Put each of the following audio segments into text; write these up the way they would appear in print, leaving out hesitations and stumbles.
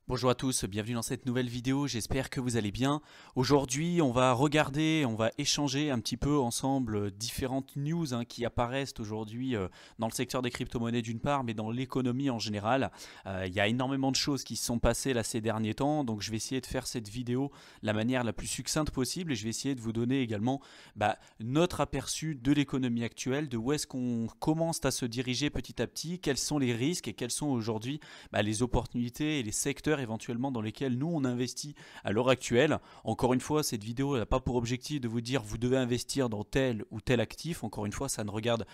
Bonjour à tous, bienvenue dans cette nouvelle vidéo, j'espère que vous allez bien. Aujourd'hui on va regarder, on va échanger un petit peu ensemble différentes news qui apparaissent aujourd'hui dans le secteur des crypto-monnaies d'une part, mais dans l'économie en général. Il y a énormément de choses qui se sont passées là ces derniers temps, donc je vais essayer de faire cette vidéo de la manière la plus succincte possible et je vais essayer de vous donner également notre aperçu de l'économie actuelle, de où est-ce qu'on commence à se diriger petit à petit, quels sont les risques et quels sont aujourd'hui les opportunités et les secteurs éventuellement dans lesquels nous on investit à l'heure actuelle. Encore une fois, cette vidéo n'a pas pour objectif de vous dire vous devez investir dans tel ou tel actif. Encore une fois, ça ne regarde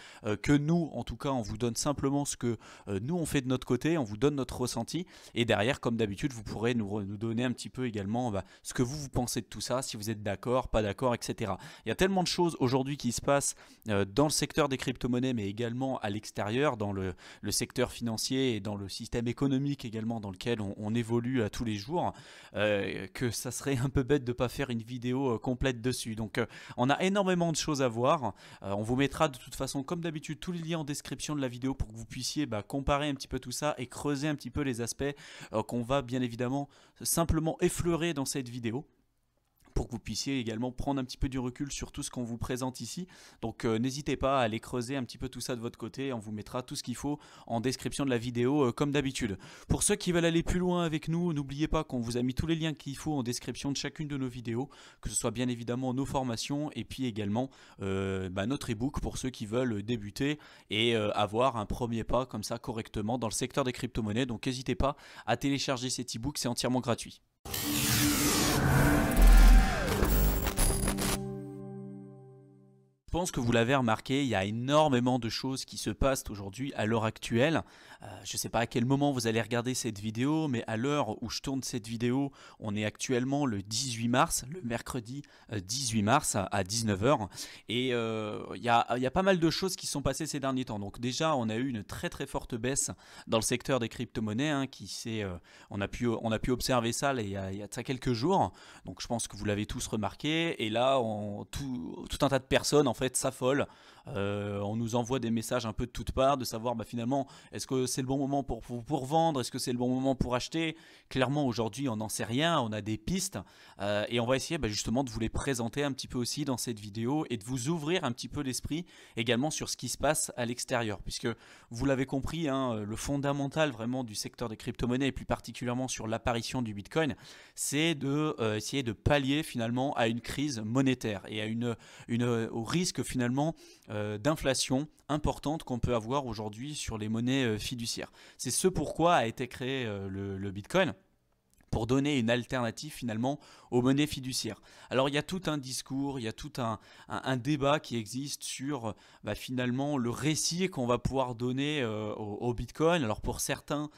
que nous. En tout cas, on vous donne simplement ce que nous on fait de notre côté, on vous donne notre ressenti et derrière, comme d'habitude, vous pourrez nous donner un petit peu également ce que vous pensez de tout ça, si vous êtes d'accord, pas d'accord, etc. Il y a tellement de choses aujourd'hui qui se passent dans le secteur des crypto-monnaies, mais également à l'extérieur, dans le secteur financier et dans le système économique également dans lequel on évolue à tous les jours, que ça serait un peu bête de ne pas faire une vidéo complète dessus. Donc on a énormément de choses à voir. On vous mettra de toute façon comme d'habitude tous les liens en description de la vidéo pour que vous puissiez comparer un petit peu tout ça et creuser un petit peu les aspects qu'on va bien évidemment simplement effleurer dans cette vidéo, pour que vous puissiez également prendre un petit peu du recul sur tout ce qu'on vous présente ici. Donc n'hésitez pas à aller creuser un petit peu tout ça de votre côté, on vous mettra tout ce qu'il faut en description de la vidéo comme d'habitude. Pour ceux qui veulent aller plus loin avec nous, n'oubliez pas qu'on vous a mis tous les liens qu'il faut en description de chacune de nos vidéos, que ce soit bien évidemment nos formations et puis également notre ebook pour ceux qui veulent débuter et avoir un premier pas comme ça correctement dans le secteur des crypto-monnaies. Donc n'hésitez pas à télécharger cet ebook, c'est entièrement gratuit. Je pense que vous l'avez remarqué, il y a énormément de choses qui se passent aujourd'hui à l'heure actuelle. Je ne sais pas à quel moment vous allez regarder cette vidéo, mais à l'heure où je tourne cette vidéo, on est actuellement le 18 mars, le mercredi 18 mars à 19 h. Et il y a pas mal de choses qui sont passées ces derniers temps. Donc déjà, on a eu une très très forte baisse dans le secteur des crypto-monnaies, on a pu observer ça il y a de ça quelques jours. Donc je pense que vous l'avez tous remarqué. Et là, tout un tas de personnes en fait s'affolent. On nous envoie des messages un peu de toutes parts de savoir finalement est-ce que c'est le bon moment pour vendre, est-ce que c'est le bon moment pour acheter. Clairement aujourd'hui on n'en sait rien, on a des pistes et on va essayer justement de vous les présenter un petit peu aussi dans cette vidéo et de vous ouvrir un petit peu l'esprit également sur ce qui se passe à l'extérieur, puisque vous l'avez compris, le fondamental vraiment du secteur des crypto-monnaies et plus particulièrement sur l'apparition du Bitcoin, c'est de essayer de pallier finalement à une crise monétaire et à au risque finalement d'inflation importante qu'on peut avoir aujourd'hui sur les monnaies fiduciaires. C'est ce pourquoi a été créé le Bitcoin, pour donner une alternative finalement aux monnaies fiduciaires. Alors il y a tout un discours, il y a tout un débat qui existe sur finalement le récit qu'on va pouvoir donner au Bitcoin. Alors pour certains,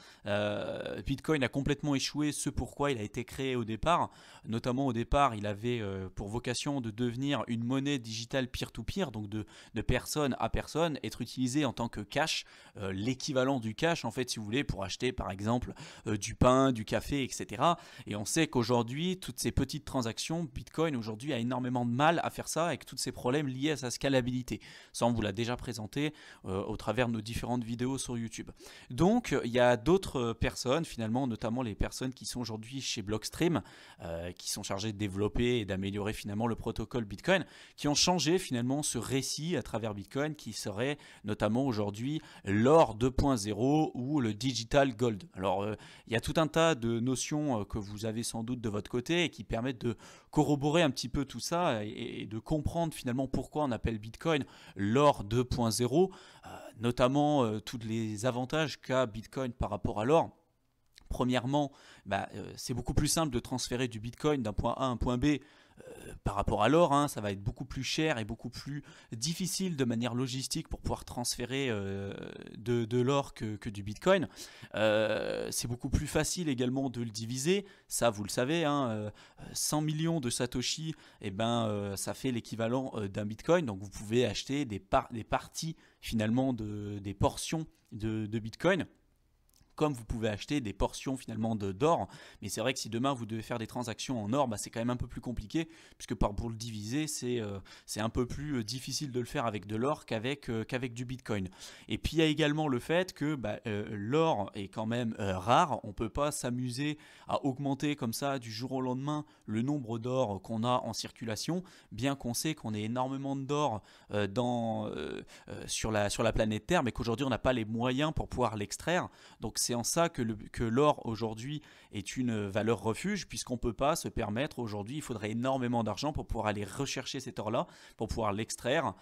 Bitcoin a complètement échoué, ce pourquoi il a été créé au départ. Notamment au départ, il avait pour vocation de devenir une monnaie digitale peer-to-peer, donc de personne à personne, être utilisé en tant que cash, l'équivalent du cash en fait si vous voulez, pour acheter par exemple du pain, du café, etc. Et on sait qu'aujourd'hui, toutes ces petites transactions, Bitcoin aujourd'hui a énormément de mal à faire ça avec tous ces problèmes liés à sa scalabilité. Ça, on vous l'a déjà présenté au travers de nos différentes vidéos sur YouTube. Donc, il y a d'autres personnes, finalement, notamment les personnes qui sont aujourd'hui chez Blockstream, qui sont chargées de développer et d'améliorer finalement le protocole Bitcoin, qui ont changé finalement ce récit à travers Bitcoin, qui serait notamment aujourd'hui l'or 2.0 ou le digital gold. Alors, il y a tout un tas de notions que vous avez sans doute de votre côté et qui permettent de corroborer un petit peu tout ça et de comprendre finalement pourquoi on appelle Bitcoin l'or 2.0, notamment tous les avantages qu'a Bitcoin par rapport à l'or. Premièrement, c'est beaucoup plus simple de transférer du Bitcoin d'un point A à un point B par rapport à l'or, ça va être beaucoup plus cher et beaucoup plus difficile de manière logistique pour pouvoir transférer de l'or que du Bitcoin. C'est beaucoup plus facile également de le diviser, ça vous le savez, 100 millions de Satoshi, ça fait l'équivalent d'un Bitcoin, donc vous pouvez acheter des parties finalement des portions de Bitcoin comme vous pouvez acheter des portions finalement d'or. Mais c'est vrai que si demain vous devez faire des transactions en or, c'est quand même un peu plus compliqué, puisque pour le diviser, c'est un peu plus difficile de le faire avec de l'or qu'avec du Bitcoin. Et puis il y a également le fait que l'or est quand même rare. On ne peut pas s'amuser à augmenter comme ça du jour au lendemain le nombre d'or qu'on a en circulation, bien qu'on sait qu'on ait énormément d'or sur la planète Terre, mais qu'aujourd'hui on n'a pas les moyens pour pouvoir l'extraire. Donc c'est en ça que l'or aujourd'hui est une valeur refuge, puisqu'on ne peut pas se permettre aujourd'hui, il faudrait énormément d'argent pour pouvoir aller rechercher cet or-là, pour pouvoir l'extraire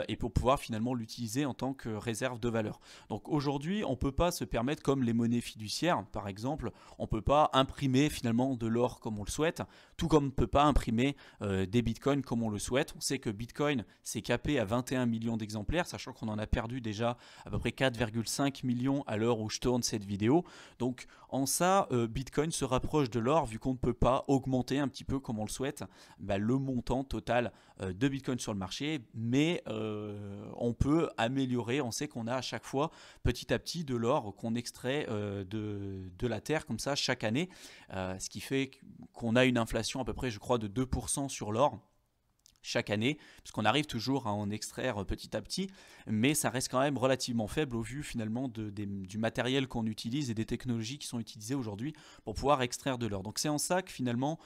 et pour pouvoir finalement l'utiliser en tant que réserve de valeur. Donc aujourd'hui, on ne peut pas se permettre, comme les monnaies fiduciaires par exemple, on ne peut pas imprimer finalement de l'or comme on le souhaite, tout comme on ne peut pas imprimer des bitcoins comme on le souhaite. On sait que Bitcoin s'est capé à 21 millions d'exemplaires, sachant qu'on en a perdu déjà à peu près 4,5 millions à l'heure où je tourne cette vidéo. Donc en ça, Bitcoin se rapproche de l'or, vu qu'on ne peut pas augmenter un petit peu comme on le souhaite le montant total de Bitcoin sur le marché, mais on peut améliorer. On sait qu'on a à chaque fois petit à petit de l'or qu'on extrait de la terre comme ça chaque année, ce qui fait qu'on a une inflation à peu près, je crois, de 2% sur l'or chaque année, puisqu'on arrive toujours à en extraire petit à petit, mais ça reste quand même relativement faible au vu finalement du matériel qu'on utilise et des technologies qui sont utilisées aujourd'hui pour pouvoir extraire de l'or. Donc c'est en ça que finalement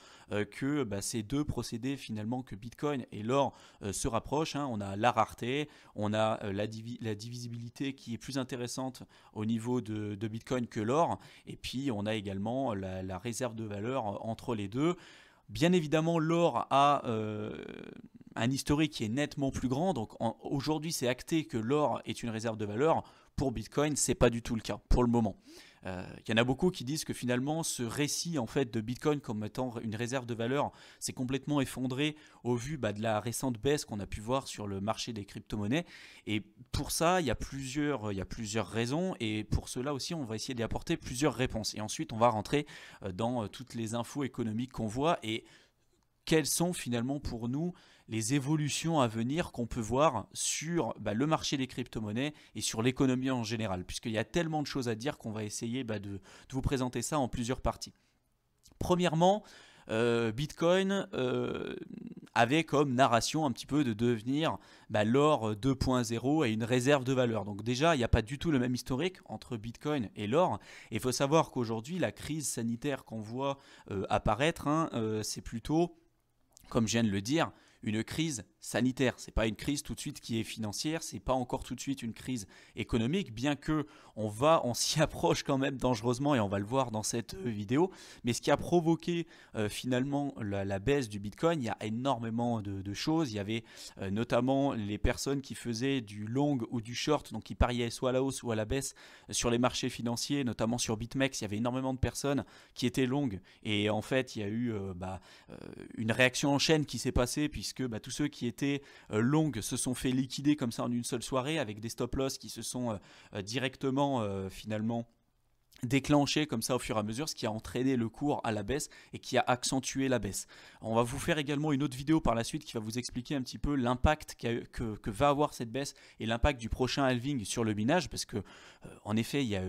ces deux procédés finalement, que Bitcoin et l'or se rapprochent. On a la rareté, on a la divisibilité qui est plus intéressante au niveau de Bitcoin que l'or, et puis on a également la réserve de valeur entre les deux. Bien évidemment, l'or a un historique qui est nettement plus grand. Donc aujourd'hui, c'est acté que l'or est une réserve de valeur. Pour Bitcoin, ce n'est pas du tout le cas pour le moment. Il y en a beaucoup qui disent que finalement ce récit en fait de Bitcoin comme étant une réserve de valeur s'est complètement effondré au vu de la récente baisse qu'on a pu voir sur le marché des crypto-monnaies. Et pour ça, il y a plusieurs raisons, et pour cela aussi, on va essayer d'y apporter plusieurs réponses. Et ensuite, on va rentrer dans toutes les infos économiques qu'on voit et quelles sont finalement pour nous les évolutions à venir qu'on peut voir sur le marché des crypto-monnaies et sur l'économie en général, puisqu'il y a tellement de choses à dire qu'on va essayer de vous présenter ça en plusieurs parties. Premièrement, Bitcoin avait comme narration un petit peu de devenir l'or 2.0 et une réserve de valeur. Donc déjà, il n'y a pas du tout le même historique entre Bitcoin et l'or. Et il faut savoir qu'aujourd'hui, la crise sanitaire qu'on voit apparaître, c'est plutôt, comme je viens de le dire, une crise sanitaire. Ce n'est pas une crise tout de suite qui est financière, ce n'est pas encore tout de suite une crise économique, bien que on s'y approche quand même dangereusement, et on va le voir dans cette vidéo. Mais ce qui a provoqué finalement la baisse du Bitcoin, il y a énormément de choses. Il y avait notamment les personnes qui faisaient du long ou du short, donc qui pariaient soit à la hausse ou à la baisse sur les marchés financiers, notamment sur BitMEX. Il y avait énormément de personnes qui étaient longues, et en fait il y a eu une réaction en chaîne qui s'est passée, puisque tous ceux qui étaient longues se sont fait liquider comme ça en une seule soirée, avec des stop-loss qui se sont directement finalement déclenché comme ça au fur et à mesure, ce qui a entraîné le cours à la baisse et qui a accentué la baisse. On va vous faire également une autre vidéo par la suite qui va vous expliquer un petit peu l'impact que va avoir cette baisse et l'impact du prochain halving sur le minage, parce que en effet il y a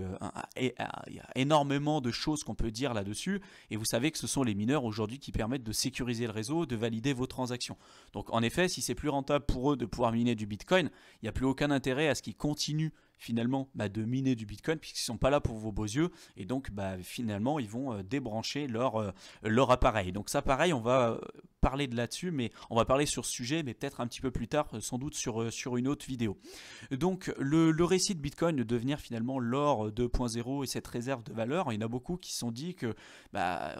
énormément de choses qu'on peut dire là-dessus, et vous savez que ce sont les mineurs aujourd'hui qui permettent de sécuriser le réseau, de valider vos transactions. Donc en effet, si c'est plus rentable pour eux de pouvoir miner du Bitcoin, il n'y a plus aucun intérêt à ce qu'ils continuent finalement de miner du Bitcoin, puisqu'ils ne sont pas là pour vos beaux yeux, et donc finalement ils vont débrancher leur appareil. Donc ça pareil, on va parler de là-dessus, mais on va parler sur ce sujet, mais peut-être un petit peu plus tard, sans doute sur une autre vidéo. Donc le récit de Bitcoin de devenir finalement l'or 2.0 et cette réserve de valeur, il y en a beaucoup qui se sont dit que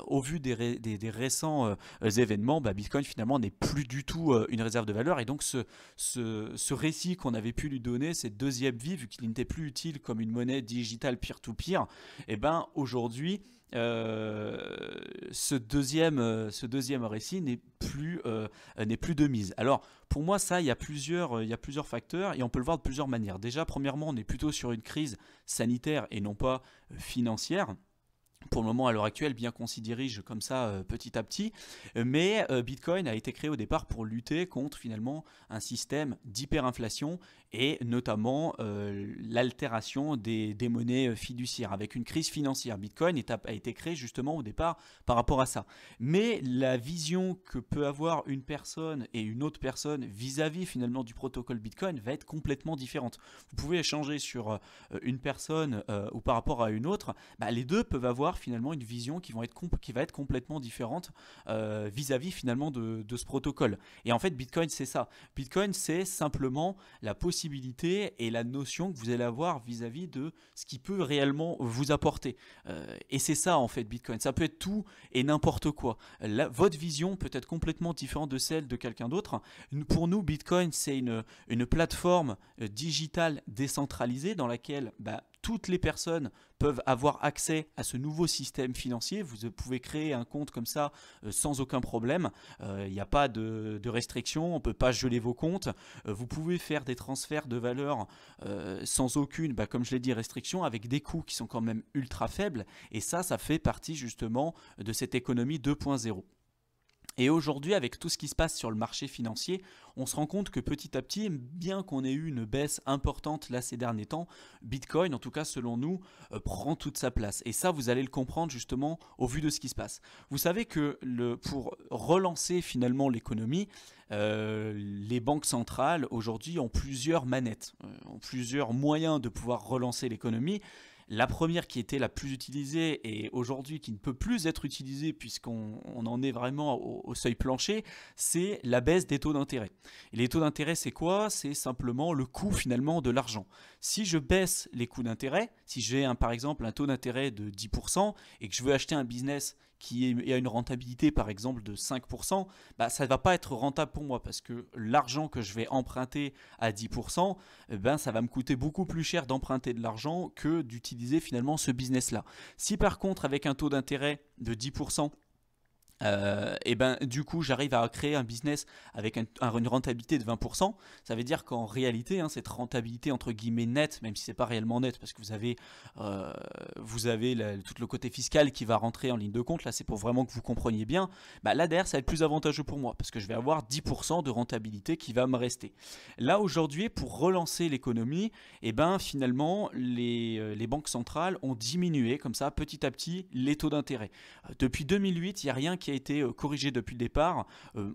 au vu des récents événements, Bitcoin finalement n'est plus du tout une réserve de valeur, et donc ce récit qu'on avait pu lui donner cette deuxième vie, vu qu'il n'était plus utile comme une monnaie digitale peer-to-peer, et aujourd'hui ce deuxième récit n'est plus de mise. Alors pour moi, ça, il y a plusieurs facteurs, et on peut le voir de plusieurs manières. Déjà, premièrement, on est plutôt sur une crise sanitaire et non pas financière, pour le moment, à l'heure actuelle, bien qu'on s'y dirige comme ça petit à petit, mais Bitcoin a été créé au départ pour lutter contre finalement un système d'hyperinflation et notamment l'altération des monnaies fiduciaires avec une crise financière. Bitcoin a été créé justement au départ par rapport à ça. Mais la vision que peut avoir une personne et une autre personne vis-à-vis finalement du protocole Bitcoin va être complètement différente. Vous pouvez échanger sur une personne ou par rapport à une autre, les deux peuvent avoir finalement une vision qui va être complètement différente vis-à-vis finalement de ce protocole. Et en fait, Bitcoin, c'est ça. Bitcoin, c'est simplement la possibilité et la notion que vous allez avoir vis-à-vis de ce qui peut réellement vous apporter. Et c'est ça, en fait, Bitcoin. Ça peut être tout et n'importe quoi. Votre vision peut être complètement différente de celle de quelqu'un d'autre. Pour nous, Bitcoin, c'est une plateforme digitale décentralisée dans laquelle toutes les personnes peuvent avoir accès à ce nouveau système financier. Vous pouvez créer un compte comme ça sans aucun problème. Il n'y a pas de restrictions, on ne peut pas geler vos comptes. Vous pouvez faire des transferts de valeur sans aucune, comme je l'ai dit, restriction, avec des coûts qui sont quand même ultra faibles. Et ça fait partie justement de cette économie 2.0. Et aujourd'hui, avec tout ce qui se passe sur le marché financier, on se rend compte que petit à petit, bien qu'on ait eu une baisse importante là ces derniers temps, Bitcoin, en tout cas selon nous, prend toute sa place. Et ça, vous allez le comprendre justement au vu de ce qui se passe. Vous savez que pour relancer finalement l'économie, les banques centrales aujourd'hui ont plusieurs manettes, ont plusieurs moyens de pouvoir relancer l'économie. La première qui était la plus utilisée et aujourd'hui qui ne peut plus être utilisée puisqu'on en est vraiment au seuil plancher, c'est la baisse des taux d'intérêt. Et les taux d'intérêt, c'est quoi? C'est simplement le coût finalement de l'argent. Si je baisse les coûts d'intérêt, si j'ai par exemple un taux d'intérêt de 10% et que je veux acheter un business qui a une rentabilité par exemple de 5%, ça ne va pas être rentable pour moi parce que l'argent que je vais emprunter à 10%, ça va me coûter beaucoup plus cher d'emprunter de l'argent que d'utiliser finalement ce business-là. Si par contre avec un taux d'intérêt de 10%, du coup j'arrive à créer un business avec une rentabilité de 20%, ça veut dire qu'en réalité cette rentabilité entre guillemets nette, même si c'est pas réellement net parce que vous avez tout le côté fiscal qui va rentrer en ligne de compte, là c'est pour vraiment que vous compreniez bien, là derrière ça va être plus avantageux pour moi parce que je vais avoir 10% de rentabilité qui va me rester. Là aujourd'hui pour relancer l'économie, finalement les banques centrales ont diminué comme ça petit à petit les taux d'intérêt. Depuis 2008 il n'y a rien qui a été corrigé depuis le départ.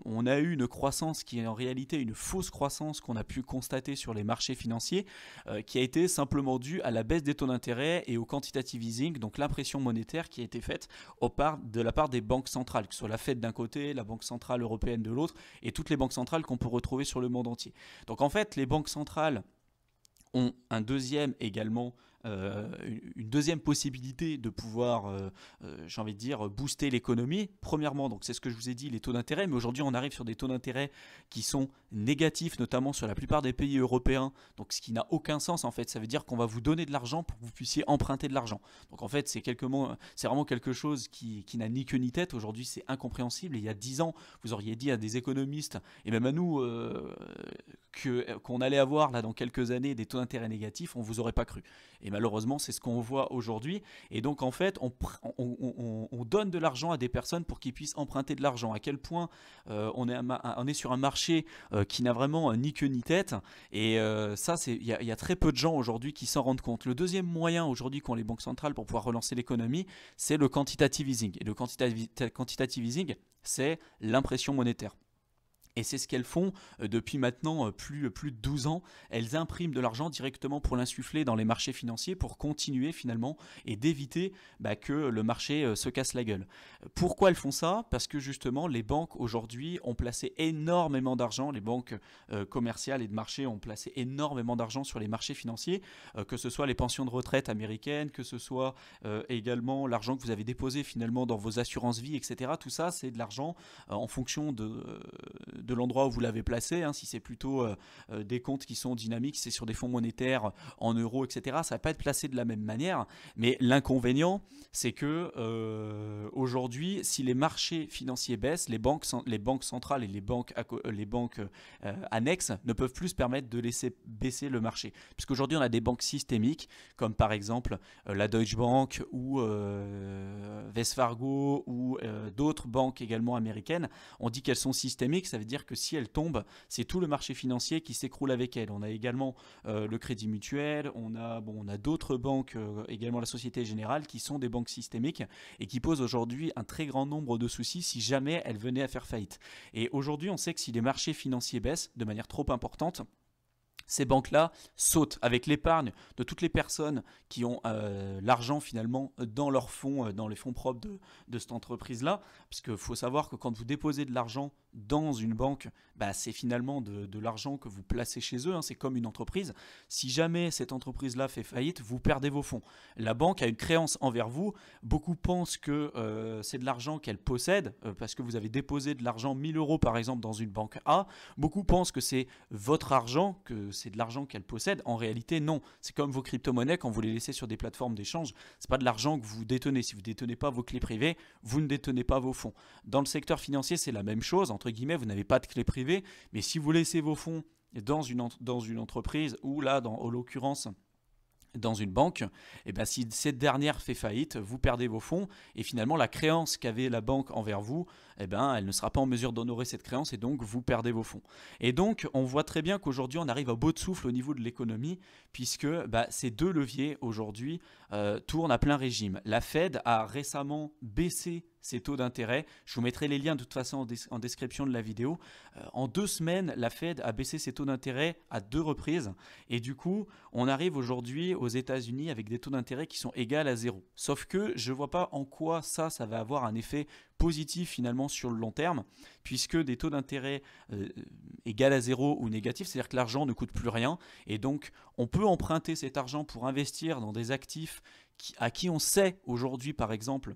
On a eu une croissance qui est en réalité une fausse croissance qu'on a pu constater sur les marchés financiers, qui a été simplement due à la baisse des taux d'intérêt et au quantitative easing, donc l'impression monétaire qui a été faite de la part des banques centrales, que ce soit la Fed d'un côté, la Banque centrale européenne de l'autre, et toutes les banques centrales qu'on peut retrouver sur le monde entier. Donc en fait, les banques centrales ont une deuxième possibilité de pouvoir, j'ai envie de dire, booster l'économie. Premièrement, donc c'est ce que je vous ai dit, les taux d'intérêt, mais aujourd'hui on arrive sur des taux d'intérêt qui sont négatifs, notamment sur la plupart des pays européens, donc ce qui n'a aucun sens en fait. Ça veut dire qu'on va vous donner de l'argent pour que vous puissiez emprunter de l'argent. Donc en fait c'est vraiment quelque chose qui n'a ni queue ni tête. Aujourd'hui c'est incompréhensible. Et il y a 10 ans, vous auriez dit à des économistes, et même à nous, qu'on allait avoir là dans quelques années des taux d'intérêt négatifs, on vous aurait pas cru. Et malheureusement, c'est ce qu'on voit aujourd'hui. Et donc, en fait, on donne de l'argent à des personnes pour qu'ils puissent emprunter de l'argent. À quel point on est sur un marché qui n'a vraiment ni queue ni tête. Et ça, il y a très peu de gens aujourd'hui qui s'en rendent compte. Le deuxième moyen aujourd'hui qu'ont les banques centrales pour pouvoir relancer l'économie, c'est le quantitative easing. Et le quantitative easing, c'est l'impression monétaire. Et c'est ce qu'elles font depuis maintenant plus de 12 ans. Elles impriment de l'argent directement pour l'insuffler dans les marchés financiers pour continuer finalement et d'éviter que le marché se casse la gueule. Pourquoi elles font ça? Parce que justement les banques aujourd'hui ont placé énormément d'argent, les banques commerciales et de marché ont placé énormément d'argent sur les marchés financiers, que ce soit les pensions de retraite américaines, que ce soit également l'argent que vous avez déposé finalement dans vos assurances vie, etc. Tout ça c'est de l'argent en fonction de l'endroit où vous l'avez placé. Hein. Si c'est plutôt des comptes qui sont dynamiques, c'est sur des fonds monétaires en euros, etc., ça ne va pas être placé de la même manière. Mais l'inconvénient, c'est que aujourd'hui, si les marchés financiers baissent, les banques centrales et les banques annexes ne peuvent plus se permettre de laisser baisser le marché. Puisqu'aujourd'hui, on a des banques systémiques, comme par exemple la Deutsche Bank ou Wells Fargo ou d'autres banques également américaines. On dit qu'elles sont systémiques, ça veut dire que si elles tombent, c'est tout le marché financier qui s'écroule avec elles. On a également le Crédit Mutuel, on a d'autres banques, également la Société Générale, qui sont des banques systémiques et qui posent aujourd'hui un très grand nombre de soucis si jamais elles venaient à faire faillite. Et aujourd'hui, on sait que si les marchés financiers baissent de manière trop importante, ces banques-là sautent avec l'épargne de toutes les personnes qui ont l'argent finalement dans leurs fonds, dans les fonds propres de cette entreprise-là. Parce qu'il faut savoir que quand vous déposez de l'argent dans une banque, c'est finalement de l'argent que vous placez chez eux. Hein, c'est comme une entreprise. Si jamais cette entreprise-là fait faillite, vous perdez vos fonds. La banque a une créance envers vous. Beaucoup pensent que c'est de l'argent qu'elle possède parce que vous avez déposé de l'argent 1000 € par exemple dans une banque A. Beaucoup pensent que c'est votre argent, que c'est de l'argent qu'elle possède. En réalité, non. C'est comme vos crypto-monnaies quand vous les laissez sur des plateformes d'échange. C'est pas de l'argent que vous détenez. Si vous ne détenez pas vos clés privées, vous ne détenez pas vos fonds. Dans le secteur financier, c'est la même chose. Entre guillemets, vous n'avez pas de clés privées, mais si vous laissez vos fonds dans une entreprise ou là, en l'occurrence, dans une banque, si cette dernière fait faillite, vous perdez vos fonds et finalement la créance qu'avait la banque envers vous, elle ne sera pas en mesure d'honorer cette créance et donc vous perdez vos fonds. Et donc on voit très bien qu'aujourd'hui on arrive à bout de souffle au niveau de l'économie puisque ces deux leviers aujourd'hui tournent à plein régime. La Fed a récemment baissé ses taux d'intérêt. Je vous mettrai les liens de toute façon en description de la vidéo. En 2 semaines, la Fed a baissé ses taux d'intérêt à 2 reprises. Et du coup, on arrive aujourd'hui aux États-Unis avec des taux d'intérêt qui sont égaux à 0. Sauf que je ne vois pas en quoi ça va avoir un effet positif finalement sur le long terme, puisque des taux d'intérêt égaux à 0 ou négatifs, c'est-à-dire que l'argent ne coûte plus rien. Et donc, on peut emprunter cet argent pour investir dans des actifs à qui on sait aujourd'hui, par exemple,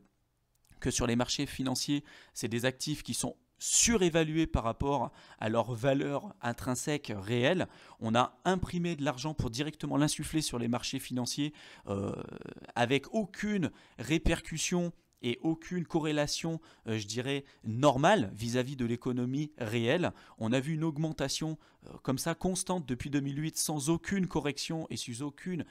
que sur les marchés financiers, c'est des actifs qui sont surévalués par rapport à leur valeur intrinsèque réelle. On a imprimé de l'argent pour directement l'insuffler sur les marchés financiers avec aucune répercussion et aucune corrélation, je dirais, normale vis-à-vis de l'économie réelle. On a vu une augmentation comme ça constante depuis 2008 sans aucune correction et sans aucune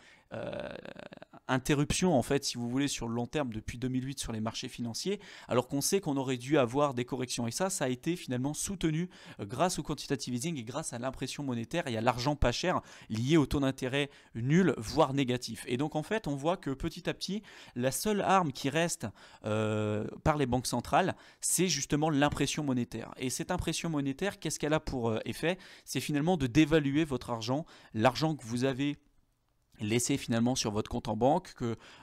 interruption en fait si vous voulez sur le long terme depuis 2008 sur les marchés financiers, alors qu'on sait qu'on aurait dû avoir des corrections et ça a été finalement soutenu grâce au quantitative easing et grâce à l'impression monétaire et à l'argent pas cher lié au taux d'intérêt nul voire négatif. Et donc en fait on voit que petit à petit la seule arme qui reste par les banques centrales, c'est justement l'impression monétaire. Et cette impression monétaire, qu'est-ce qu'elle a pour effet? C'est finalement de dévaluer votre argent, l'argent que vous avez laissé finalement sur votre compte en banque,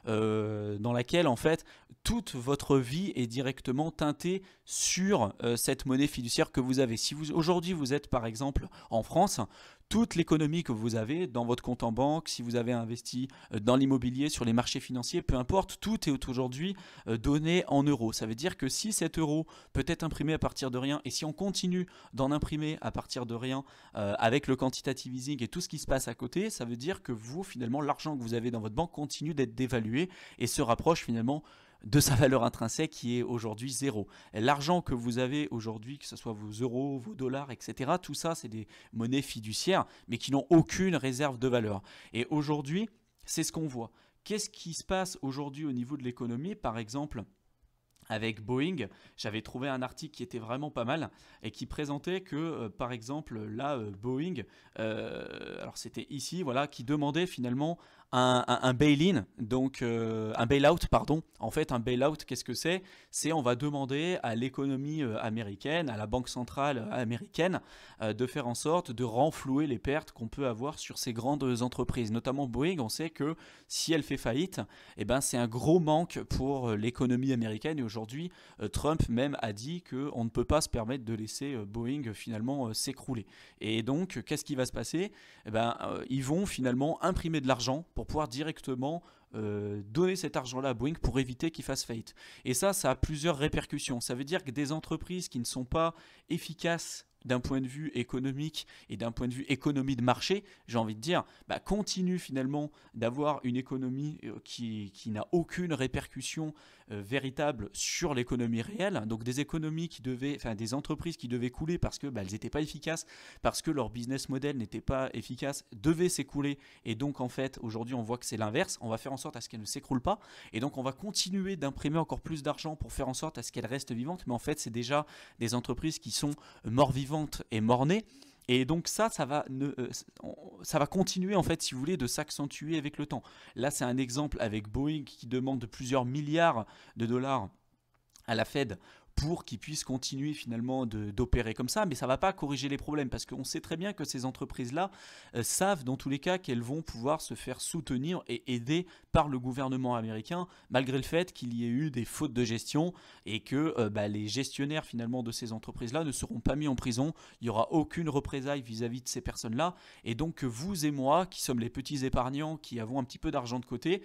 dans laquelle en fait toute votre vie est directement teintée sur cette monnaie fiduciaire que vous avez. Si aujourd'hui vous êtes par exemple en France, toute l'économie que vous avez dans votre compte en banque, si vous avez investi dans l'immobilier, sur les marchés financiers, peu importe, tout est aujourd'hui donné en euros. Ça veut dire que si cet euro peut être imprimé à partir de rien, et si on continue d'en imprimer à partir de rien avec le quantitative easing et tout ce qui se passe à côté, ça veut dire que vous, finalement, l'argent que vous avez dans votre banque continue d'être dévalué et se rapproche finalement de sa valeur intrinsèque qui est aujourd'hui 0. L'argent que vous avez aujourd'hui, que ce soit vos euros, vos dollars, etc., tout ça, c'est des monnaies fiduciaires, mais qui n'ont aucune réserve de valeur. Et aujourd'hui, c'est ce qu'on voit. Qu'est-ce qui se passe aujourd'hui au niveau de l'économie? Par exemple, avec Boeing, j'avais trouvé un article qui était vraiment pas mal et qui présentait que, par exemple, là, Boeing, alors c'était ici, voilà, qui demandait finalement un bail-in, donc un bail-out, pardon. En fait, un bail-out, qu'est-ce que c'est? C'est on va demander à l'économie américaine, à la banque centrale américaine, de faire en sorte de renflouer les pertes qu'on peut avoir sur ces grandes entreprises. Notamment Boeing, on sait que si elle fait faillite, c'est un gros manque pour l'économie américaine. Et aujourd'hui, Trump même a dit qu'on ne peut pas se permettre de laisser Boeing finalement s'écrouler. Et donc, qu'est-ce qui va se passer? Ils vont finalement imprimer de l'argent pour pouvoir directement donner cet argent-là à Boeing pour éviter qu'il fasse faillite. Et ça a plusieurs répercussions. Ça veut dire que des entreprises qui ne sont pas efficaces d'un point de vue économique et d'un point de vue économie de marché, j'ai envie de dire, continue finalement d'avoir une économie qui n'a aucune répercussion véritable sur l'économie réelle. Donc des économies qui devaient, enfin des entreprises qui devaient couler parce que elles n'étaient pas efficaces, parce que leur business model n'était pas efficace, devaient s'écrouler. Et donc en fait, aujourd'hui, on voit que c'est l'inverse. On va faire en sorte à ce qu'elles ne s'écroulent pas. Et donc on va continuer d'imprimer encore plus d'argent pour faire en sorte à ce qu'elles restent vivantes. Mais en fait, c'est déjà des entreprises qui sont mort-vivantes et mort-nées. Et donc ça va continuer en fait, si vous voulez, de s'accentuer avec le temps. Là, c'est un exemple avec Boeing qui demande plusieurs milliards de dollars à la Fed pour qu'ils puissent continuer finalement d'opérer comme ça, mais ça ne va pas corriger les problèmes parce qu'on sait très bien que ces entreprises-là savent dans tous les cas qu'elles vont pouvoir se faire soutenir et aider par le gouvernement américain malgré le fait qu'il y ait eu des fautes de gestion et que les gestionnaires finalement de ces entreprises-là ne seront pas mis en prison, il n'y aura aucune représaille vis-à-vis de ces personnes-là et donc vous et moi qui sommes les petits épargnants qui avons un petit peu d'argent de côté,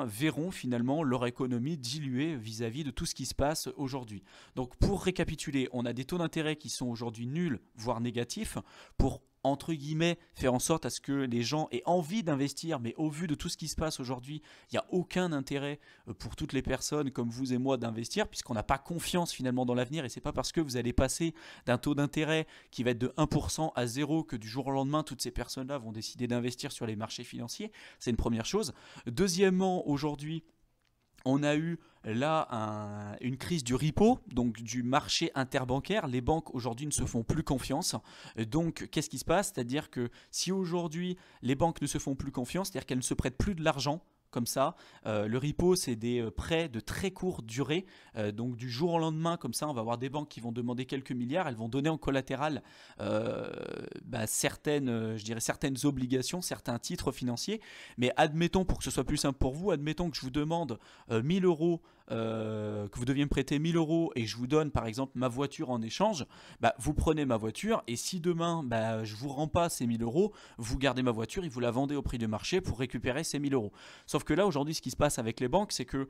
verront finalement leur économie diluée vis-à-vis de tout ce qui se passe aujourd'hui. Donc pour récapituler, on a des taux d'intérêt qui sont aujourd'hui nuls, voire négatifs, pour entre guillemets faire en sorte à ce que les gens aient envie d'investir, mais au vu de tout ce qui se passe aujourd'hui, il n'y a aucun intérêt pour toutes les personnes comme vous et moi d'investir, puisqu'on n'a pas confiance finalement dans l'avenir, et c'est pas parce que vous allez passer d'un taux d'intérêt qui va être de 1% à 0 que du jour au lendemain, toutes ces personnes-là vont décider d'investir sur les marchés financiers. C'est une première chose. Deuxièmement, aujourd'hui, on a eu là une crise du repo, donc du marché interbancaire. Les banques aujourd'hui ne se font plus confiance. Donc qu'est-ce qui se passe? C'est-à-dire que si aujourd'hui les banques ne se font plus confiance, c'est-à-dire qu'elles ne se prêtent plus de l'argent comme ça. Le repo, c'est des prêts de très courte durée. Donc du jour au lendemain, comme ça, on va avoir des banques qui vont demander quelques milliards. Elles vont donner en collatéral certaines obligations, certains titres financiers. Mais admettons, pour que ce soit plus simple pour vous, admettons que je vous demande 1000 euros, que vous deviez me prêter 1000 euros et je vous donne par exemple ma voiture en échange, vous prenez ma voiture et si demain je ne vous rends pas ces 1000 euros, vous gardez ma voiture et vous la vendez au prix du marché pour récupérer ces 1000 euros. Sauf que là aujourd'hui ce qui se passe avec les banques, c'est que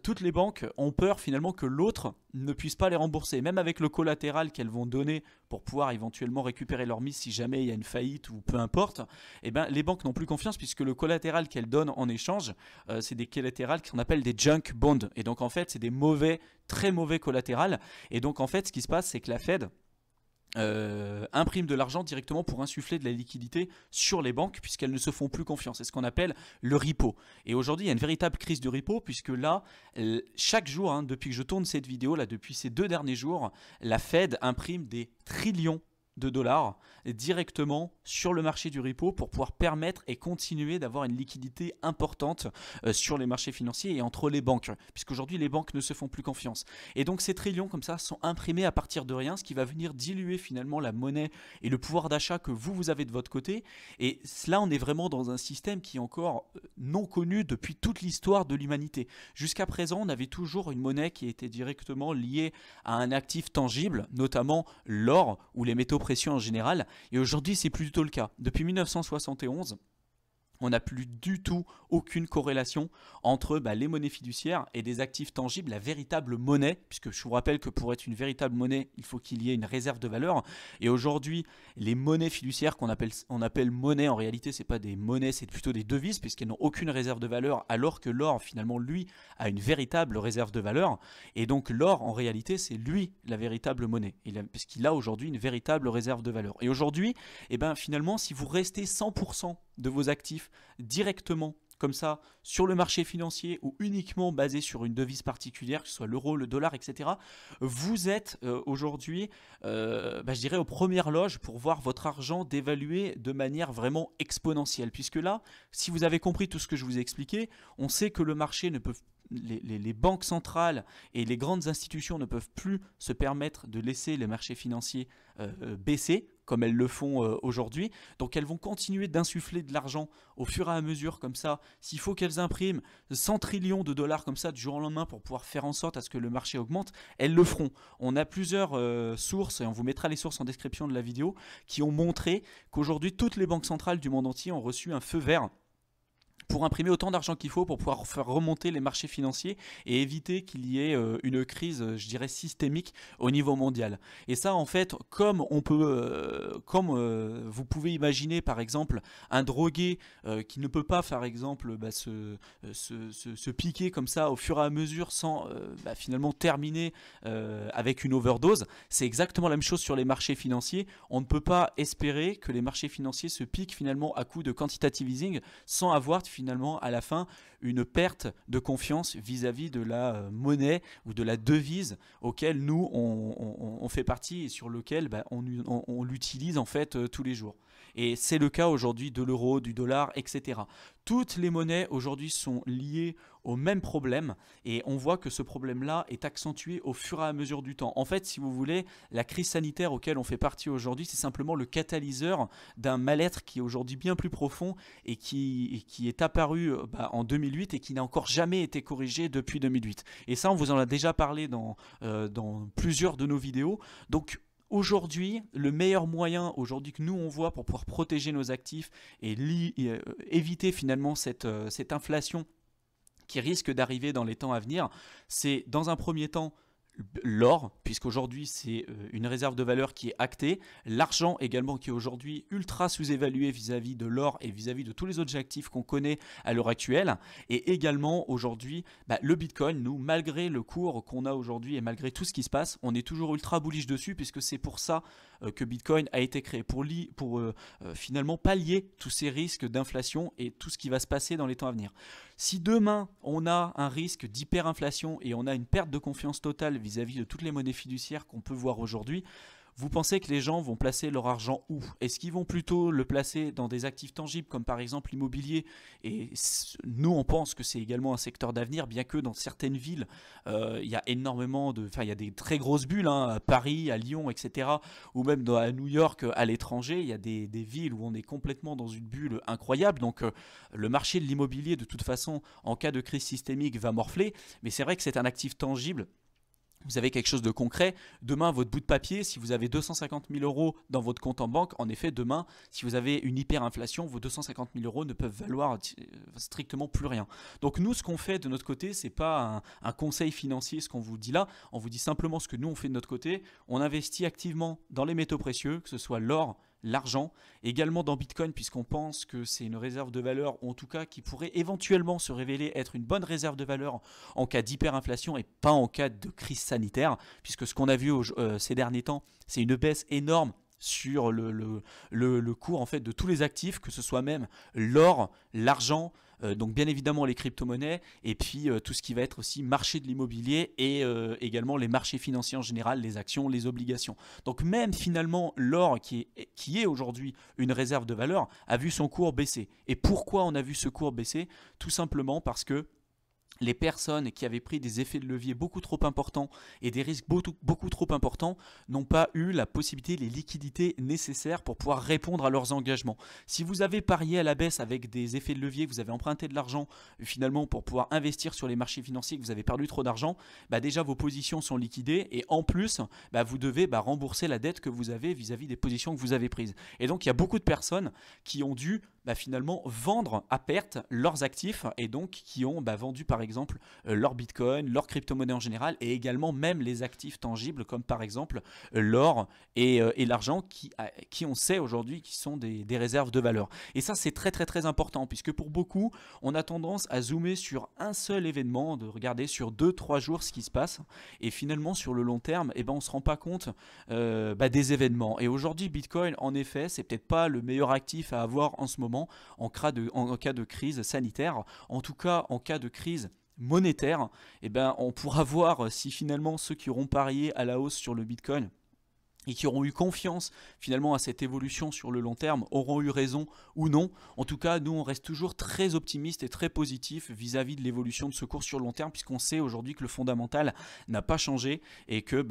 toutes les banques ont peur finalement que l'autre ne puisse pas les rembourser, même avec le collatéral qu'elles vont donner pour pouvoir éventuellement récupérer leur mise si jamais il y a une faillite ou peu importe. Les banques n'ont plus confiance puisque le collatéral qu'elles donnent en échange, c'est des collatérales qu'on appelle des junk bonds. Et donc en fait c'est des mauvais, très mauvais collatérales. Et donc en fait ce qui se passe, c'est que la Fed imprime de l'argent directement pour insuffler de la liquidité sur les banques puisqu'elles ne se font plus confiance. C'est ce qu'on appelle le repo. Et aujourd'hui, il y a une véritable crise de repo puisque là, chaque jour, depuis que je tourne cette vidéo, là, depuis ces 2 derniers jours, la Fed imprime des trillions de dollars directement sur le marché du repo pour pouvoir permettre et continuer d'avoir une liquidité importante sur les marchés financiers et entre les banques, puisqu'aujourd'hui les banques ne se font plus confiance. Et donc ces trillions comme ça sont imprimés à partir de rien, ce qui va venir diluer finalement la monnaie et le pouvoir d'achat que vous avez de votre côté. Et là on est vraiment dans un système qui est encore non connu depuis toute l'histoire de l'humanité. Jusqu'à présent on avait toujours une monnaie qui était directement liée à un actif tangible, notamment l'or ou les métaux précieux en général, et aujourd'hui c'est plus du tout le cas. Depuis 1971, on n'a plus du tout aucune corrélation entre les monnaies fiduciaires et des actifs tangibles, la véritable monnaie, puisque je vous rappelle que pour être une véritable monnaie, il faut qu'il y ait une réserve de valeur. Et aujourd'hui, les monnaies fiduciaires qu'on appelle monnaie, en réalité, ce n'est pas des monnaies, c'est plutôt des devises, puisqu'elles n'ont aucune réserve de valeur, alors que l'or, finalement, lui, a une véritable réserve de valeur. Et donc l'or, en réalité, c'est lui la véritable monnaie, puisqu'il a aujourd'hui une véritable réserve de valeur. Et aujourd'hui, finalement, si vous restez 100% de vos actifs directement comme ça sur le marché financier ou uniquement basé sur une devise particulière, que ce soit l'euro, le dollar, etc., vous êtes aujourd'hui, je dirais, aux premières loges pour voir votre argent dévaluer de manière vraiment exponentielle. Puisque là, si vous avez compris tout ce que je vous ai expliqué, on sait que le marché ne peut les banques centrales et les grandes institutions ne peuvent plus se permettre de laisser les marchés financiers baisser comme elles le font aujourd'hui. Donc elles vont continuer d'insuffler de l'argent au fur et à mesure comme ça. S'il faut qu'elles impriment 100 trillions de dollars comme ça du jour au lendemain pour pouvoir faire en sorte à ce que le marché augmente, elles le feront. On a plusieurs sources, et on vous mettra les sources en description de la vidéo, qui ont montré qu'aujourd'hui toutes les banques centrales du monde entier ont reçu un feu vert pour imprimer autant d'argent qu'il faut pour pouvoir faire remonter les marchés financiers et éviter qu'il y ait une crise, je dirais, systémique au niveau mondial. Et ça, en fait, vous pouvez imaginer, par exemple, un drogué qui ne peut pas, par exemple, se piquer comme ça au fur et à mesure sans finalement terminer avec une overdose. C'est exactement la même chose sur les marchés financiers. On ne peut pas espérer que les marchés financiers se piquent finalement à coup de quantitative easing sans avoir finalement à la fin une perte de confiance vis-à-vis de la monnaie ou de la devise auquel nous on fait partie et sur lequel on l'utilise en fait tous les jours. Et c'est le cas aujourd'hui de l'euro, du dollar, etc. Toutes les monnaies aujourd'hui sont liées au même problème et on voit que ce problème-là est accentué au fur et à mesure du temps. En fait, si vous voulez, la crise sanitaire auquel on fait partie aujourd'hui, c'est simplement le catalyseur d'un mal-être qui est aujourd'hui bien plus profond et qui est apparu en 2008 et qui n'a encore jamais été corrigé depuis 2008. Et ça, on vous en a déjà parlé dans plusieurs de nos vidéos. Donc, aujourd'hui, le meilleur moyen aujourd'hui que nous on voit pour pouvoir protéger nos actifs et éviter finalement cette inflation qui risque d'arriver dans les temps à venir, c'est dans un premier temps l'or, puisqu'aujourd'hui c'est une réserve de valeur qui est actée, l'argent également qui est aujourd'hui ultra sous-évalué vis-à-vis de l'or et vis-à-vis de tous les autres actifs qu'on connaît à l'heure actuelle, et également aujourd'hui le Bitcoin, nous malgré le cours qu'on a aujourd'hui et malgré tout ce qui se passe, on est toujours ultra bullish dessus puisque c'est pour ça que Bitcoin a été créé, pour finalement pallier tous ces risques d'inflation et tout ce qui va se passer dans les temps à venir. Si demain on a un risque d'hyperinflation et on a une perte de confiance totale vis-à-vis de toutes les monnaies fiduciaires qu'on peut voir aujourd'hui, vous pensez que les gens vont placer leur argent où? Est-ce qu'ils vont plutôt le placer dans des actifs tangibles comme par exemple l'immobilier? Et nous on pense que c'est également un secteur d'avenir, bien que dans certaines villes il y a énormément il y a des très grosses bulles, à Paris, à Lyon, etc. Ou même à New York, à l'étranger, il y a des villes où on est complètement dans une bulle incroyable. Donc le marché de l'immobilier de toute façon en cas de crise systémique va morfler, mais c'est vrai que c'est un actif tangible. Vous avez quelque chose de concret. Demain, votre bout de papier, si vous avez 250 000 euros dans votre compte en banque, en effet, demain, si vous avez une hyperinflation, vos 250 000 euros ne peuvent valoir strictement plus rien. Donc nous, ce qu'on fait de notre côté, ce n'est pas un conseil financier, ce qu'on vous dit là. On vous dit simplement ce que nous, on fait de notre côté. On investit activement dans les métaux précieux, que ce soit l'or, l'argent, également dans Bitcoin puisqu'on pense que c'est une réserve de valeur ou en tout cas qui pourrait éventuellement se révéler être une bonne réserve de valeur en cas d'hyperinflation et pas en cas de crise sanitaire, puisque ce qu'on a vu ces derniers temps, c'est une baisse énorme sur le cours en fait de tous les actifs, que ce soit même l'or, l'argent, donc bien évidemment les crypto-monnaies et puis tout ce qui va être aussi marché de l'immobilier et également les marchés financiers en général, les actions, les obligations. Donc même finalement l'or qui est aujourd'hui une réserve de valeur a vu son cours baisser. Et pourquoi on a vu ce cours baisser? Tout simplement parce que les personnes qui avaient pris des effets de levier beaucoup trop importants et des risques beaucoup trop importants n'ont pas eu la possibilité, les liquidités nécessaires pour pouvoir répondre à leurs engagements. Si vous avez parié à la baisse avec des effets de levier, que vous avez emprunté de l'argent finalement pour pouvoir investir sur les marchés financiers, que vous avez perdu trop d'argent, déjà vos positions sont liquidées et en plus vous devez rembourser la dette que vous avez vis-à-vis des positions que vous avez prises. Et donc il y a beaucoup de personnes qui ont dû finalement vendre à perte leurs actifs et donc qui ont vendu par exemple leur bitcoin, leur crypto-monnaie en général et également même les actifs tangibles comme par exemple l'or et l'argent qui on sait aujourd'hui qui sont des réserves de valeur. Et ça c'est très très très important puisque pour beaucoup on a tendance à zoomer sur un seul événement, de regarder sur 2-3 jours ce qui se passe et finalement sur le long terme on ne se rend pas compte des événements. Et aujourd'hui Bitcoin en effet c'est peut-être pas le meilleur actif à avoir en ce moment en cas de crise sanitaire, en tout cas en cas de crise monétaire, on pourra voir si finalement ceux qui auront parié à la hausse sur le Bitcoin et qui auront eu confiance finalement à cette évolution sur le long terme auront eu raison ou non. En tout cas, nous on reste toujours très optimiste et très positif vis-à-vis de l'évolution de ce cours sur le long terme puisqu'on sait aujourd'hui que le fondamental n'a pas changé et que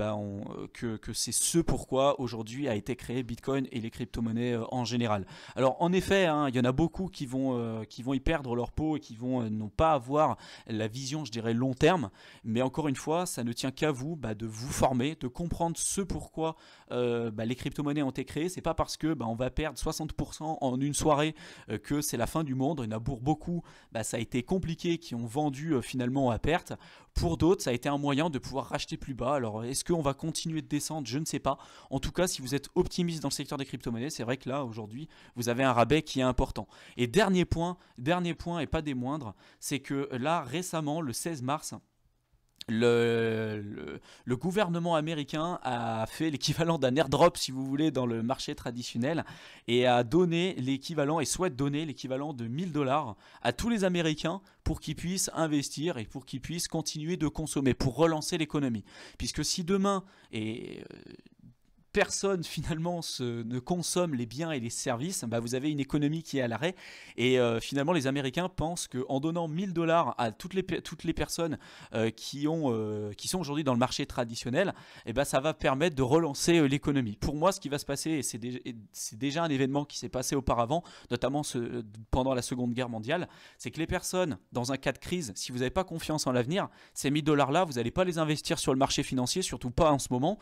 c'est ce pourquoi aujourd'hui a été créé Bitcoin et les crypto-monnaies en général. Alors en effet, il y en a beaucoup qui vont y perdre leur peau et qui vont non pas avoir la vision, je dirais, long terme, mais encore une fois, ça ne tient qu'à vous de vous former, de comprendre ce pourquoi les crypto-monnaies ont été créées, c'est pas parce que on va perdre 60% en une soirée que c'est la fin du monde. Il y en a pour beaucoup, ça a été compliqué, qui ont vendu finalement à perte. Pour d'autres, ça a été un moyen de pouvoir racheter plus bas. Alors, est-ce qu'on va continuer de descendre? Je ne sais pas. En tout cas, si vous êtes optimiste dans le secteur des crypto-monnaies, c'est vrai que là, aujourd'hui, vous avez un rabais qui est important. Et dernier point et pas des moindres, c'est que là, récemment, le 16 mars, le gouvernement américain a fait l'équivalent d'un airdrop, si vous voulez, dans le marché traditionnel, et a donné l'équivalent, et souhaite donner l'équivalent de 1000 $ à tous les Américains pour qu'ils puissent investir et pour qu'ils puissent continuer de consommer, pour relancer l'économie. Puisque si demain, personne finalement ne consomme les biens et les services, vous avez une économie qui est à l'arrêt. Et finalement, les Américains pensent qu'en donnant 1000 $ à toutes les personnes qui sont aujourd'hui dans le marché traditionnel, ça va permettre de relancer l'économie. Pour moi, ce qui va se passer, et c'est déjà un événement qui s'est passé auparavant, notamment pendant la Seconde Guerre mondiale, c'est que les personnes, dans un cas de crise, si vous n'avez pas confiance en l'avenir, ces 1000 $ là, vous n'allez pas les investir sur le marché financier, surtout pas en ce moment.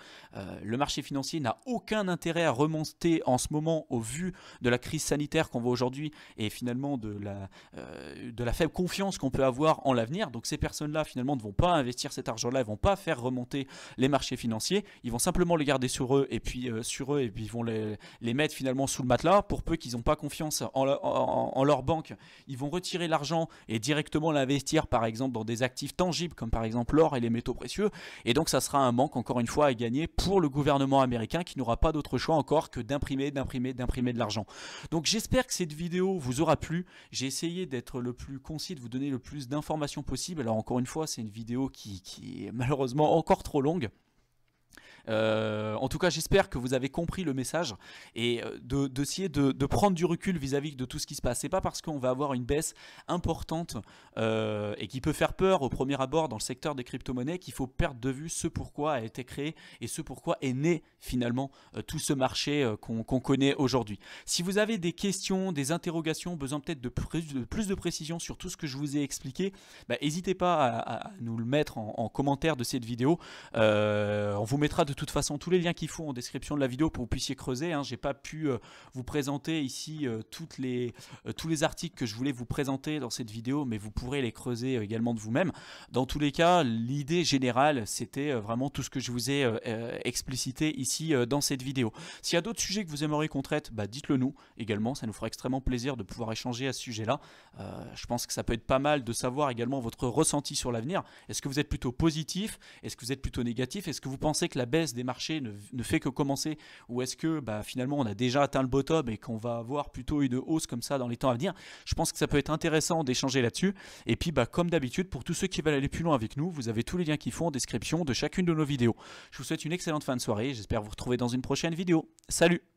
Le marché financier n'a aucun intérêt à remonter en ce moment au vu de la crise sanitaire qu'on voit aujourd'hui et finalement de la faible confiance qu'on peut avoir en l'avenir. Donc ces personnes-là finalement ne vont pas investir cet argent-là, ils ne vont pas faire remonter les marchés financiers, ils vont simplement les garder sur eux et puis ils vont les mettre finalement sous le matelas. Pour peu qu'ils n'ont pas confiance en leur banque, ils vont retirer l'argent et directement l'investir par exemple dans des actifs tangibles comme par exemple l'or et les métaux précieux, et donc ça sera un manque encore une fois à gagner pour le gouvernement américain qui n'aura pas d'autre choix encore que d'imprimer de l'argent. Donc j'espère que cette vidéo vous aura plu. J'ai essayé d'être le plus concis, de vous donner le plus d'informations possible. Alors encore une fois, c'est une vidéo qui est malheureusement encore trop longue. En tout cas, j'espère que vous avez compris le message et d'essayer de prendre du recul vis-à-vis de tout ce qui se passe. C'est pas parce qu'on va avoir une baisse importante et qui peut faire peur au premier abord dans le secteur des crypto-monnaies qu'il faut perdre de vue ce pourquoi a été créé et ce pourquoi est né finalement tout ce marché qu'on connaît aujourd'hui. Si vous avez des questions, des interrogations, besoin peut-être de plus de précision sur tout ce que je vous ai expliqué, n'hésitez pas à nous le mettre en commentaire de cette vidéo. On vous mettra de toute façon tous les liens qu'il faut en description de la vidéo pour que vous puissiez creuser. J'ai pas pu vous présenter ici tous les articles que je voulais vous présenter dans cette vidéo, mais vous pourrez les creuser également de vous-même. Dans tous les cas, l'idée générale, c'était vraiment tout ce que je vous ai explicité ici dans cette vidéo. S'il y a d'autres sujets que vous aimeriez qu'on traite, dites-le nous également, ça nous fera extrêmement plaisir de pouvoir échanger à ce sujet-là. Je pense que ça peut être pas mal de savoir également votre ressenti sur l'avenir. Est-ce que vous êtes plutôt positif? Est-ce que vous êtes plutôt négatif? Est-ce que vous pensez que la baisse des marchés ne fait que commencer, ou est-ce que finalement on a déjà atteint le bottom et qu'on va avoir plutôt une hausse comme ça dans les temps à venir? Je pense que ça peut être intéressant d'échanger là-dessus. Et puis comme d'habitude, pour tous ceux qui veulent aller plus loin avec nous, vous avez tous les liens qu'il faut en description de chacune de nos vidéos. Je vous souhaite une excellente fin de soirée, j'espère vous retrouver dans une prochaine vidéo. Salut!